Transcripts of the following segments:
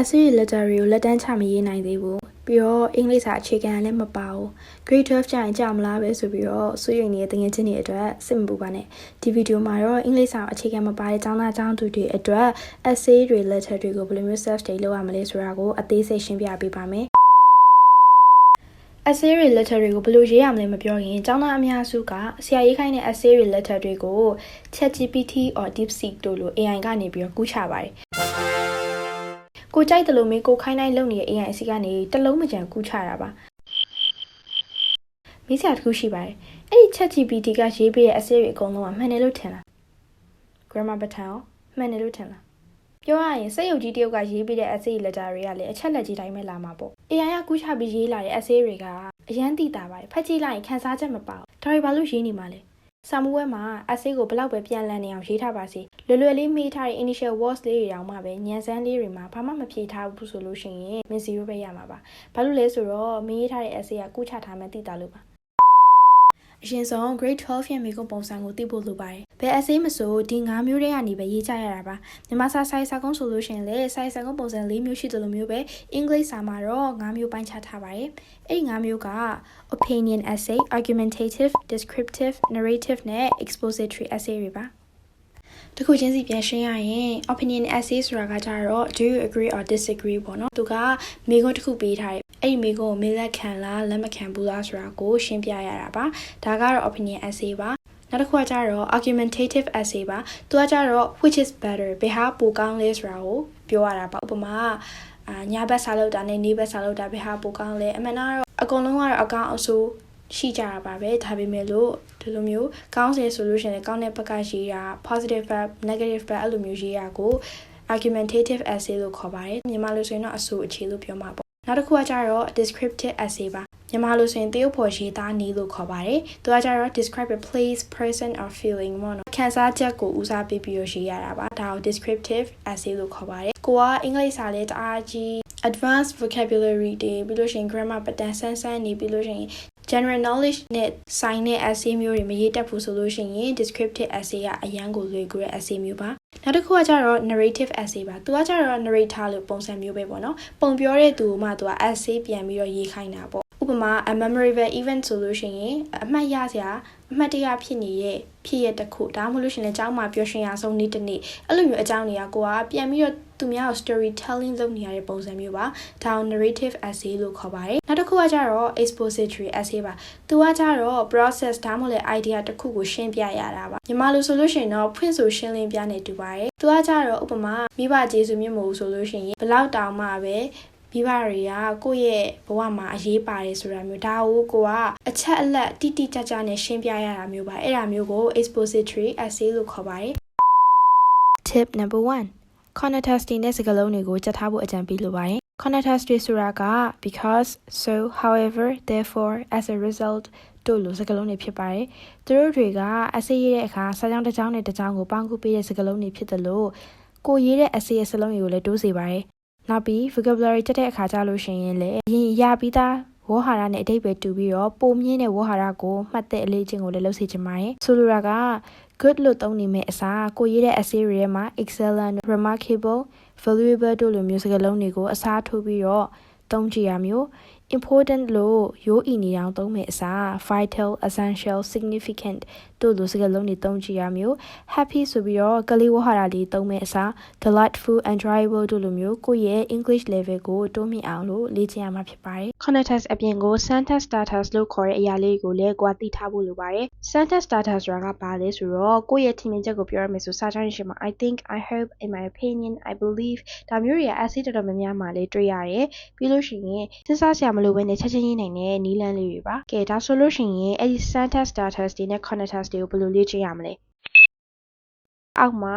essay letter တွေကိုလက်တန်းချမရေးနိုင်သေးဘူးပြီးတော့အင်္ဂလိပ်စာအခြေခံလည်းမပါဘူး grade 12ကျရင်ကြာမလားပဲဆိုပြီးတော့စိုးရိမ်နေတဲ့တငယ်ချင်းတွေအတွက်စိတ်မပူပါနဲ့ဒီဗီဒီယိုမှာတော့အင်္ဂလိပ်စာအခြေခံမပါတဲ့ကျောင်းသားကျောင်းသူတွေအတွက် essay တွေ letter တွေကိုဘယ်လိုမျိုး self study လုပ်ရမလဲဆိုတာကိုအသေးစိတ်ရှင်းပြပေးပါမယ်essay တွေ letter တွေကိုဘယ်လိုရေးရမလဲမပြောရင်ကျောင်းသားအများစုကဆရာရေးခိုင်းတဲ့ essay တွေ letter တွေကို ChatGPT or DeepSeek တို့လို AI ကနေပြီးတော့ကူးချပါတယ်ကိုကြိုက်တယ်လို့မေးကိုခိုင်းတိုင်းလုပ်နေတဲ့ AI အစီကနေတလုံးမကြံကူးချတာပါမိစရာတစ်ခုရှိပါတယ်အဲ့ဒီ ChatGPT ကရေးပေးတဲ့ essay တွေအကုန်လုံးကမှန်တယ်လို့ထင်လား grammar pattern ရောမှန်တယ်လို့ထင်လားပြောရရင်စက်ရုပ်ကြီးတယောက်ကရေးပေးတဲ့ essay letter တွေကလည်းအချက်လက်ကြီးတိုင်းပဲလာမှာပေါ့ AI ကကူးချပြီးရေးလာတဲ့ essay တွေကအရန်တိတာပါတယ်ဖတ်ကြည့်လိုက်ရင်ခန်းစားချက်မပါဘူးဒါတွေဘာလို့ရေးနေမှာလဲစာမှုပွဲမှာ essay ကိုဘလောက်ပဲပြန်လည်နေအောင်ရေးထားပါစေလွယ်လွယ်လေးမေးထားတဲ့ initial words လေးတွေတောင်မှပဲညံစမ်းလေးတွေမှာဘာမှမဖြေထားဘူးဆိုလို့ရှိရင်မင်း0ပဲရမှာပါဘာလို့လဲဆိုတော့မင်းရေးထားတဲ့ essay ကကူးချထားမှသိတာလို့ပါအရင်ဆုံး grade 12ရဲ့မိကုံပုံစံကိုသိဖို့လိုပါတယ်ဘယ် essay မဆိုဒီ9မျိုးတွေကနေပဲရေးကြရတာပါမြန်မာစာစာကုန်းဆိုလို့ရှိရင်လည်းစာကုန်းပုံစံ4မျိုးရှိတယ်လို့မျိုးပဲအင်္ဂလိပ်စာမှာတော့9မျိုးပိုင်းခြားထားပါတယ်အဲ့ဒီ9မျိုးက opinion essay argumentative descriptive narrative နဲ့ expository essay တွေပါတခုချင်းစီပြန်ရှင်းရရင် opinion essay ဆိုတာကကြတော့ do you agree or disagree ပေါ့နော်သူကမိကုံတစ်ခုပေးထားတယ်အဲ့ဒီမိကုံကိုမေးလက်ခံလားလက်မခံဘူးလားဆိုတာကိုရှင်းပြရတာပါဒါကတော့ opinion essay ပါနောက်တစ်ခုကကြတော့ argumentative essay ပါသူကကြတော့ which is better ဘယ်ဟာပိုကောင်းလဲဆိုတာကိုပြောရတာပါဥပမာညာဘက်စာလုပ်တာနဲ့နေဘက်စာလုပ်တာဘယ်ဟာပိုကောင်းလဲအမှန်တော့အကုန်လုံးကတော့အကောင့်အဆိုးရှိကြတာပါပဲဒါပေမဲ့လို့ဒီလိုမျိုးကောင်းစေဆိုလို့ရှိရင်ကောင်းတဲ့ဘက်ကရေးတာ positive back negative back အဲ့လိုမျိုးရေးတာကို argumentative essay လို့ခေါ်ပါတယ်မြန်မာလိုဆိုရင်တော့အဆိုအခြေလို့ပြောမှာပေါ့နောက်တစ်ခုကကြတော့ descriptive essay ပါမြန်မာလိုဆိုရင်တရုပ်ဖော်ရေးသားနည်းလို့ခေါ်ပါတယ်သူကကြတော့ describe a place person or feeling ပေါ့နော်ခန်းစားချက်ကိုဦးစားပေးပြီးတော့ရေးရတာပါဒါကို descriptive essay လို့ခေါ်ပါတယ်ကိုကအင်္ဂလိပ်စာလေးတအားကြီး advanced vocabulary တွေပြီးလို့ရှိရင် grammar pattern ဆန်းနေပြီးလို့ရှိရင် general knowledge နဲ့ဆိုင်တဲ့ essay မျိုးတွေမရေးတတ်ဘူးဆိုလို့ရှိရင် descriptive essay ကအရန်ကိုလွယ်ကူတဲ့ essay မျိုးပါနောက်တစ်ခုကကြတော့ narrative essay ပါသူကကြတော့ narrator လို့ပုံစံမျိုးပဲပေါ့နော်ပုံပြောတဲ့သူမှသူက essay ပြန်ပြီးတော့ရေးခိုင်းတာပေါ့ဥပမာ a memorable event ဆိုလို့ရှိရင်အမှတ်ရစရာအမှတ်တရဖြစ်နေတဲ့ဖြစ်ရတစ်ခုဒါမှမဟုတ်လို့ရှိရင်အကြောင်းမှာပြောရှင်ရဆုံးနေ့တစ်နေ့အဲ့လိုမျိုးအကြောင်းတွေကကိုကပြန်ပြီးတော့သူများကို storytelling လုပ်နေရတဲ့ပုံစံမျိုးပါဒါကို narrative essay လို့ခေါ်ပါတယ်နောက်တစ်ခုကကြတော့ expository essay ပါသူကကြတော့ process ဒါမှမဟုတ် idea တစ်ခုကိုရှင်းပြရတာပါညီမလိုဆိုလို့ရှိရင်တော့ဖွင့်ဆိုရှင်းလင်းပြနေတူပါတယ်သူကကြတော့ဥပမာမိဘကျေးဇူးမြတ်မို့ဆိုလို့ရှိရင်ဘလောက်တောင်မှပဲမိဘတွေကကိုယ့်ရဲ့ဘဝမှာအရေးပါတယ်ဆိုတာမျိုးဒါကိုကအချက်အလက်တိတိကျကျနဲ့ရှင်းပြရတာမျိုးပါအဲ့ဒါမျိုးကို expository essay လို့ခေါ်ပါတယ် Tip number 1 corner testing တဲ့စကားလုံးတွေကိုကြက်ထားဖို့အကြံပေးလိုပါတယ် corner test တွေဆိုတာက because so however therefore as a result တို့လိုစကားလုံးတွေဖြစ်ပါတယ်သူတို့တွေက essay ရေးတဲ့အခါစာကြောင်းတစ်ကြောင်းနဲ့တစ်ကြောင်းကိုပေါင်းကူးပေးတဲ့စကားလုံးတွေဖြစ်တယ်လို့ကိုရေးတဲ့ essay ရဲ့စလုံးတွေကိုလည်းတိုးစေပါတယ်နောက်ပြီး vocabulary တက်တဲ့အခါကြလို့ရှိရင်လည်းအရင်ရပြီးသားဝေါ်ဟာရနဲ့အဓိပ္ပာယ်တူပြီးတော့ပုံမြင့်တဲ့ဝေါ်ဟာရကိုမှတ်တဲ့အလေးချင်းကိုလည်းလုပ်စေချင်ပါတယ်ဆိုလိုတာက good လို့သုံးနေမယ့်အစားကိုရေးတဲ့ essay တွေထဲမှာ excellent remarkable valuable တို့လိုမျိုးစကားလုံးတွေကိုအစားထိုးပြီးတော့သုံးကြည့်ရမျိုး important လို့ရိုးအီနေအောင်သုံးမယ့်အစား vital essential significant တို့လိုစကားလုံးတွေသုံးကြည့်ရမျိုး happy ဆိုပြီးတော့ကလေးဝေါ်ဟာရလေးသုံးမယ့်အစား delightful enjoyable တို့လိုမျိုးကိုယ့်ရဲ့ English level ကိုတိုးမြင့်အောင်လို့လေ့ကျင့်ရမှာဖြစ်ပါတယ် corner test အပြင်ကို sentence starters လို့ခေါ်တဲ့အရာလေးကိုလည်းကိုယ်သိထားဖို့လိုပါတယ် sentence starters ဆိုတာကဘာလဲဆိုတော့ကိုယ့်ရဲ့ထင်မြင်ချက်ကိုပြောရမယ်ဆိုစာကြောင်းရှင်းမှာ I think I hope in my opinion I believe ဒါမျိုးတွေက essay တော်တော်များများမှာလည်းတွေ့ရတယ်ပြီးလို့ရှိရင်စဉ်းစားစရာမလိုဘဲနဲ့ချက်ချင်းရေးနိုင်တဲ့နည်းလမ်းလေးတွေပါကဲဒါဆိုလို့ရှိရင်အဲ့ဒီ sentence starters တွေနဲ့ corner test တွေကိုဘယ်လိုလေ့ကျင့်ရမလဲအောက်မှာ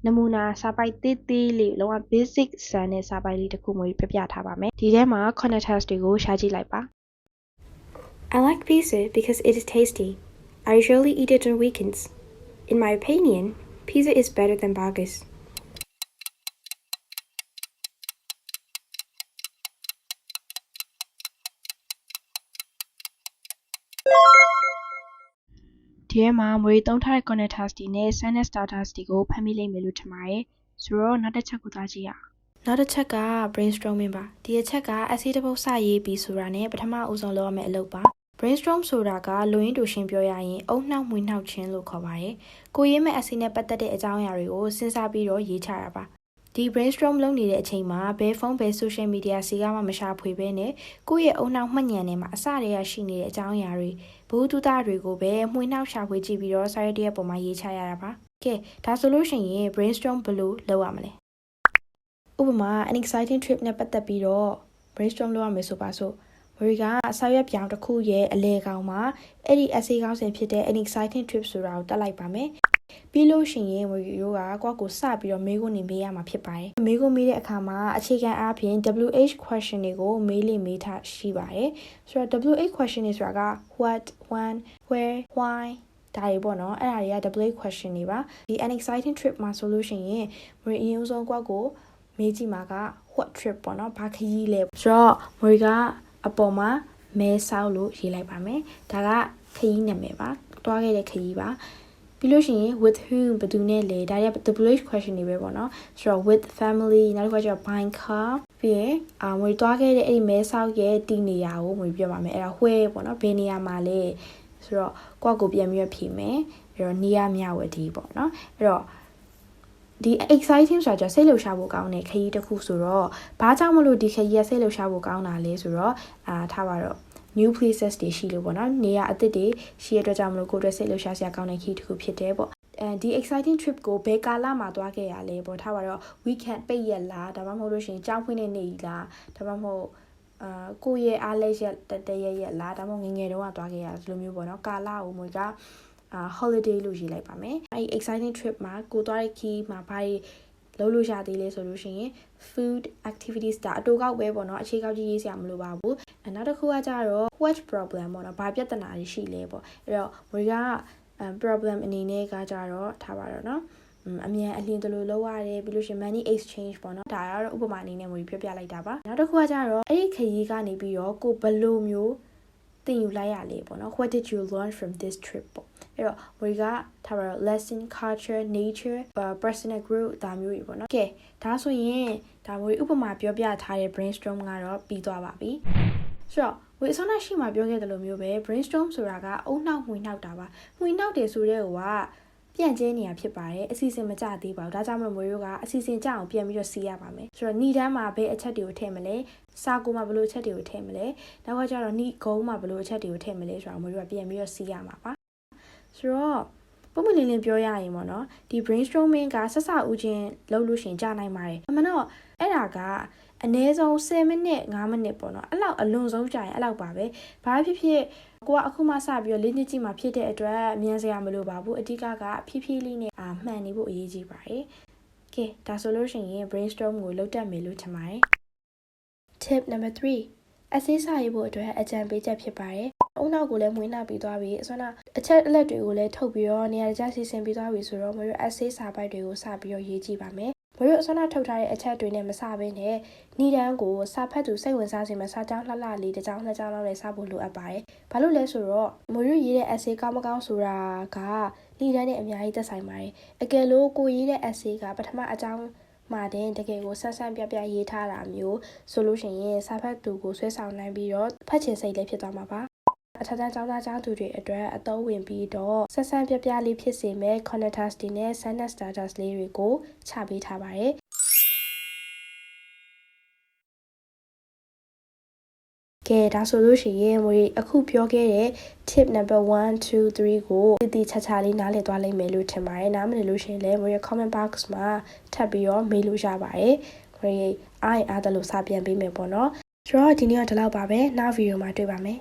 နမူနာစာပိုက်သေးသေးလေးလုံးဝ basic စံတဲ့စာပိုက်လေးတစ်ခုမျိုးပြထားပါမယ်ဒီထဲမှာ corner test တွေကိုရှာကြည့်လိုက်ပါ I like pizza because it is tasty. I usually eat it on weekends. In my opinion, pizza is better than burgers. ဒီထဲမှာမွေသုံးထားတဲ့ corner test တွေနဲ့ sentence starters တွေကိုဖတ်မိလိမ့်မယ်လို့ထင်ပါတယ်ဆိုတော့နောက်တစ်ချက်ကိုသွားကြည့်ရအောင် နောက်တစ်ချက်က brainstorming ပါဒီအချက်က essay တစ်ပုဒ်စရေးပြီးဆိုတာနဲ့ပထမဦးဆုံးလုပ်ရမယ့်အလုပ်ပါ brainstorm ဆိုတာကလူရင်းတူရှင်းပြောရရင်အုံနှောက်မွေးနှောက်ခြင်းလို့ခေါ်ပါတယ်ကိုရေးမဲ့ essay နဲ့ပတ်သက်တဲ့အကြောင်းအရာတွေကိုစဉ်းစားပြီးတော့ရေးချတာပါဒီ brainstorm လုပ်နေတဲ့အချိန်မှာဘယ်ဖုန်းဘယ် social media စီကမှမရှာဖွေဘဲနဲ့ကိုယ့်ရဲ့အုံနှောက်မှတ်ဉာဏ်ထဲမှာအစတည်းကရှိနေတဲ့အကြောင်းအရာတွေဘူတူတာတွေကိုပဲမှွေနှောက်ရှာဖွေကြည့်ပြီးတော့စာရွက်တစ်ရပ်ပေါ်မှာရေးချရတာပါကဲဒါဆိုလို့ရှိရင် brainstorm ဘယ်လိုလုပ်ရမလဲဥပမာ an exciting trip နဲ့ပတ်သက်ပြီးတော့ brainstorm လုပ်ရမယ်ဆိုပါစို့ဝရီကစာရွက်ပြောင်တစ်ခုရဲ့အလဲကောင်မှာအဲ့ဒီ essay ကောင်းစဉ်ဖြစ်တဲ့ an exciting trip ဆိုတာကိုတက်လိုက်ပါမယ်ပြီးလို့ရှိရင်ဝရီတို့ကကိုယ့်ကိုစပြီးတော့မေးခွန်းနေမေးရမှာဖြစ်ပါတယ်မေးခွန်းမေးတဲ့အခါမှာအခြေခံအားဖြင့် WH question တွေကိုမေးလိမေးထားရှိပါတယ်ဆိုတော့ WH question တွေဆိုတာက what when where why ဒါတွေပေါ့နော်အဲ့ဒါတွေက WH question တွေပါဒီ an exciting trip မှာဆိုလို့ရှိရင်ဝရီအရင်ဆုံးကိုယ့်ကိုမေးကြည့်မှာက what trip ပေါ့နော်ဘာခရီးလဲဆိုတော့ဝရီကအပေါ်မှာမဲဆောက်လို့ရေးလိုက်ပါမယ်ဒါကခရီးနာမည်ပါတွားခဲ့တဲ့ခရီးပါပြီးလို့ရှိရင် with whom ဘယ်သူနဲ့လဲဒါတွေက WH question တွေပဲပေါ့နော်ဆိုတော့ with family နောက်တစ်ခါကျတော့ buying car ပြီးရင်ငွေတွားခဲ့တဲ့အဲ့ဒီမဲဆောက်ရဲ့တည်နေရာကိုငွေပြောပါမယ်အဲ့ဒါ where ပေါ့နော်ဘယ်နေရာမှာလဲဆိုတော့ကိုယ့်ကိုပြန်ပြီးဖြေမယ်အဲ့တော့နေရာမြဝတီပေါ့နော်အဲ့တော့ဒီ exciting ဆိုတာကျစိတ်လှုပ်ရှားဖို့ကောင်းတဲ့ခရီးတစ်ခုဆိုတော့ဘာကြောင့်မလို့ဒီခရီးကစိတ်လှုပ်ရှားဖို့ကောင်းတာလဲဆိုတော့ထားပါတော့ new places တွေရှိလို့ပေါ့နော်နေရာအသစ်တွေရှိရတဲ့အတွက်ကြောင့်မလို့ကိုယ်အတွက်စိတ်လှုပ်ရှားစရာကောင်းတဲ့ခရီးတစ်ခုဖြစ်တယ်ပေါ့ဒီ exciting trip ကိုဘယ်ကာလမှာသွားခဲ့ရလဲပေါ့ထားပါတော့ weekend ပိတ်ရက်လားဒါမှမဟုတ်လို့ရှိရင်ကြောင်းဖွင့်တဲ့နေ့ကြီးလားဒါမှမဟုတ်ကိုယ့်ရဲ့အားလက်ရက်တရက်လားဒါမှမဟုတ်ငယ်တုန်းကသွားခဲ့ရဒီလိုမျိုးပေါ့နော်ကာလကိုမျိုးကholiday လို့ရေးလိုက်ပါမယ်အဲ့ exciting trip မှာကိုသွားတဲ့ခီးမှာဘာတွေလုပ်လို့ရသေးလဲဆိုလို့ရှိရင် food activities ဒါအတူကောက်ပဲပေါ့နော်အခြေကောက်ကြီးရေးစရာမလိုပါဘူးနောက်တစ်ခုကကြတော့ what problem ပေါ့နော်ဘာပြဿနာတွေရှိလဲပေါ့အဲ့တော့ဝေကproblem အနေနဲ့ကကြတော့ထားပါတော့နော်အမြန်အလင်းတလို့လောက်ရတယ်ပြီးလို့ရှိရင် money exchange ပေါ့နော်ဒါကတော့ဥပမာအနေနဲ့မျိုးပြောပြလိုက်တာပါနောက်တစ်ခုကကြတော့အဲ့ဒီခရီးကနေပြီးတော့ကိုဘယ်လိုမျိုးသင်ယူလိုက်ရလဲပေါ့နော် what did you learn from this trip ပေါ့အဲ့တော့ဝေကထားပါတော့ lesson culture nature personal growth ဒါမျိုးတွေပေါ့နော်ကဲဒါဆိုရင်ဒါမျိုးဥပမာပြောပြထားတဲ့ brainstorm ကတော့ပြီးသွားပါပြီဆိုတော့ဝေအစောရှိမှပြောခဲ့တယ်လို့မျိုးပဲ brainstorm ဆိုတာကအုံနှောက်မှွေနှောက်တာပါမှွေနှောက်တယ်ဆိုတဲ့ဟိုကပြန့်ကျဲနေရဖြစ်ပါတယ်အစီအစဉ်မကျသေးပါဘူးဒါကြောင့်မလို့မျိုးတို့ကအစီအစဉ်ကြအောင်ပြန်ပြီးတော့စီးရပါမယ်ဆိုတော့ဏီတန်းမှာဘယ်အချက်တွေကိုထည့်မလဲစာကိုမှာဘယ်လိုအချက်တွေကိုထည့်မလဲနောက်ကကျတော့ဏီကုန်းမှာဘယ်လိုအချက်တွေကိုထည့်မလဲဆိုတော့မျိုးတို့ကပြန်ပြီးတော့စီးရမှာပါဆိုတော့ပုံမှန်လင်းပြောရရင်ပေါ့နော်ဒီ brainstorming ကဆက်စဦးချင်းလုပ်လို့ရှင်ကြာနိုင်ပါတယ်အမှန်တော့အဲ့ဒါကအနည်းဆုံး10မိနစ်5မိနစ်ပေါ့နော်အဲ့လောက်အလွန်ဆုံးကြာရင်အဲ့လောက်ပါပဲဘာဖြစ်ဖြစ်ကိုကအခုမှစပြီးတော့လေ့ကျင့်ကြည့်မှဖြစ်တဲ့အတွက်မြန်စရာမလိုပါဘူးအဓိကကဖြည်းဖြည်းလေးနဲ့မှန်နေဖို့အရေးကြီးပါတယ်ကဲဒါဆိုလို့ရှိရင် brainstorm ကိုလုပ်တတ်မယ်လို့ထင်ပါတယ် tip number 3essay စာရေးဖို့အတွက်အကြံပေးချက်ဖြစ်ပါတယ်အုံနောက်ကိုလည်းမွေးနှပြီးသွားပြီအစွမ်းအချက်အလက်တွေကိုလည်းထုတ်ပြီးတော့နေရာကျစီစဉ်ပြီးသွားပြီဆိုတော့မျိုး essay စာပိုက်တွေကိုစပြီးတော့ရေးကြည့်ပါမယ်မျိုးအစွမ်းထုတ်ထားတဲ့အချက်တွေနဲ့မစဘဲနဲ့ဏီတန်းကိုစာဖတ်သူစိတ်ဝင်စားစေမယ့်စာကြောင်းလှလှလေးတစ်ကြောင်းနှစ်ကြောင်းလောက်လည်းစဖို့လိုအပ်ပါတယ်ဘာလို့လဲဆိုတော့မျိုးရေးတဲ့ essay ကောင်းမကောင်းဆိုတာကဏီတန်းနဲ့အများကြီးသက်ဆိုင်ပါတယ်အကယ်လို့ကိုရေးတဲ့ essay ကပထမအကြောင်းမှာတင်တကယ်ကိုဆန်းဆန်းပြပြရေးထားတာမျိုးဆိုလို့ရှိရင်စာဖတ်သူကိုဆွဲဆောင်နိုင်ပြီးတော့ဖတ်ချင်စိတ်လည်းဖြစ်သွားမှာပါအထက်တန်းကျောင်းသားကျောင်းသူတွေအတွက်အသုံးဝင်ပြီးတော့ဆက်ဆန်းပြပြလေးဖြစ်စေမဲ့ connectors တွေနဲ့ sentence starters လေးတွေကိုချပေးထားပါတယ်ကဲဒါဆိုလို့ရှိရင်အခုပြောခဲ့တဲ့ tip number 1 2 3ကိုတည်ချာလေးနားလည်သွားလိမ့်မယ်လို့ထင်ပါတယ်နားမလည်လို့ရှိရင်လည်း comment box မှာထပ်ပြီးတော့မေးလို့ရပါတယ်အားတယ်လို့စာပြန်ပေးမယ်ပေါ့နော်ဆိုတော့ဒီနေ့ကဒီလောက်ပါပဲနောက်ဗီဒီယိုမှာတွေ့ပါမယ်